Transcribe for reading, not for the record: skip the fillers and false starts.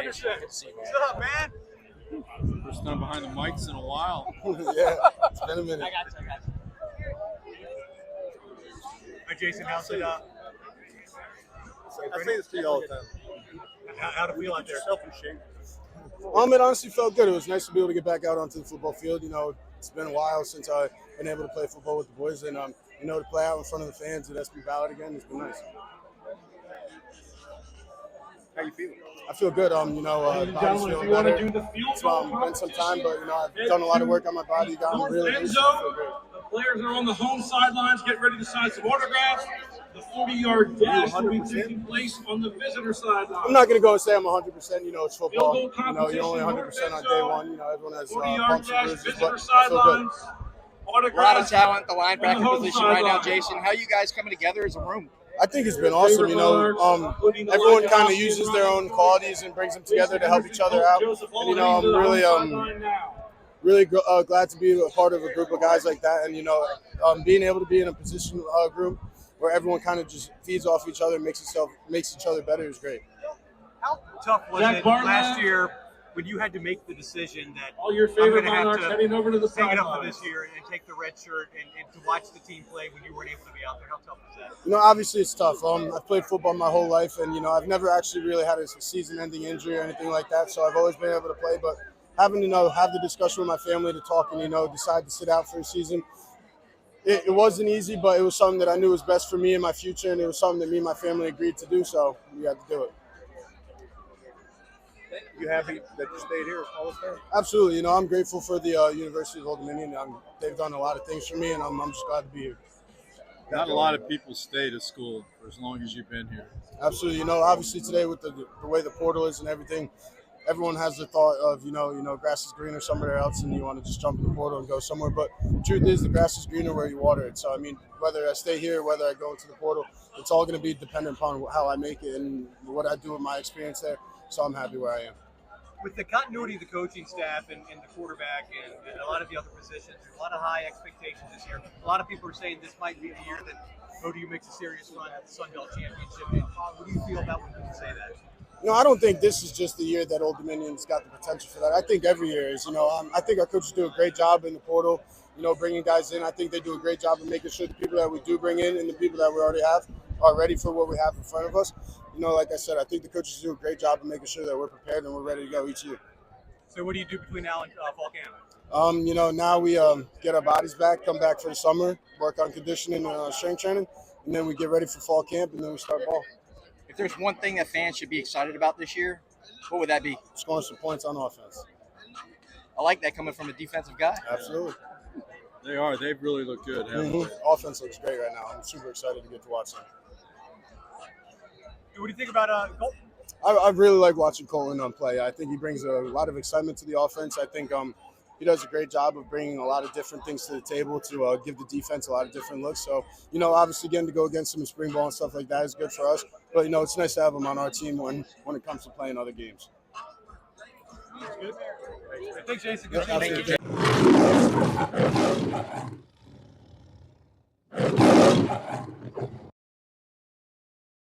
Henderson. What's up, man? First time behind the mics in a while. Yeah, it's been a minute. I got you. Hi, Jason. How's it up? I say this to you all the time. How'd it feel out there? It honestly felt good. It was nice to be able to get back out onto the football field. You know, it's been a while since I've been able to play football with the boys, and you know, to play out in front of the fans at SB Ballard again, it's been nice. How you feeling? I feel good. You know, body's feeling better. It's been some time, but you know, I've done a lot of work on my body. Got really loose. I feel great. The players are on the home sidelines getting ready to sign some autographs. The 40-yard dash will be taking place on the visitor sideline. I'm not going to go and say I'm 100%. You know, it's football. Field goal You know, you're only 100% on day one. You know, everyone has 40-yard bumps and dash, bruises, visitor but I feel good. sidelines. A lot of Autographs. talent at the on the linebacker home position right now, sideline. Jason. How are you guys coming together as a room? I think it's been awesome. You know, everyone kind of uses their own qualities and brings them together to help each other out. And you know, I'm really glad to be a part of a group of guys like that. And you know, being able to be in a position group where everyone kind of just feeds off each other, makes each other better is great. How tough was it last year when you had to make the decision that All your I'm favorite going to have monarchs to heading over to the hang it up for sideline. this year and take the red shirt and to watch the team play when you weren't able to be out there? How tough was that? You know, obviously it's tough. I've played football my whole life, and you know, I've never actually really had a season-ending injury or anything like that. So I've always been able to play. But having to have the discussion with my family to talk and decide to sit out for a season, it wasn't easy, but it was something that I knew was best for me and my future, and it was something that me and my family agreed to do. So we had to do it. You happy that you stayed here all this time? Absolutely. You know, I'm grateful for the University of Old Dominion. They've done a lot of things for me, and I'm just glad to be here. Not a lot of people stay to school for as long as you've been here. Absolutely. You know, obviously today with the way the portal is and everything, everyone has the thought of, you know, grass is greener somewhere else and you want to just jump in the portal and go somewhere. But the truth is the grass is greener where you water it. So, I mean, whether I stay here, whether I go into the portal, it's all going to be dependent upon how I make it and what I do with my experience there. So I'm happy where I am. With the continuity of the coaching staff and the quarterback and a lot of the other positions, there's a lot of high expectations this year. A lot of people are saying this might be the year that ODU makes a serious run at the Sun Belt Championship. And what do you feel about when people say that? No, I don't think this is just the year that Old Dominion's got the potential for that. I think every year is. You know, I think our coaches do a great job in the portal, you know, bringing guys in. I think they do a great job of making sure the people that we do bring in and the people that we already have are ready for what we have in front of us. You know, like I said, I think the coaches do a great job of making sure that we're prepared and we're ready to go each year. So what do you do between now and fall camp? You know, now we get our bodies back, come back for the summer, work on conditioning and strength training, and then we get ready for fall camp, and then we start ball. If there's one thing that fans should be excited about this year, what would that be? Scoring some points on offense. I like that coming from a defensive guy. Absolutely. They are. They've really looked good, haven't they? Offense looks great right now. I'm super excited to get to watch them. What do you think about Colton? I really like watching Colton play. I think he brings a lot of excitement to the offense. I think he does a great job of bringing a lot of different things to the table to give the defense a lot of different looks. So, you know, obviously getting to go against him in spring ball and stuff like that is good for us. But, you know, it's nice to have him on our team when it comes to playing other games. Thanks, Jason. Yeah, Good seeing you. absolutely.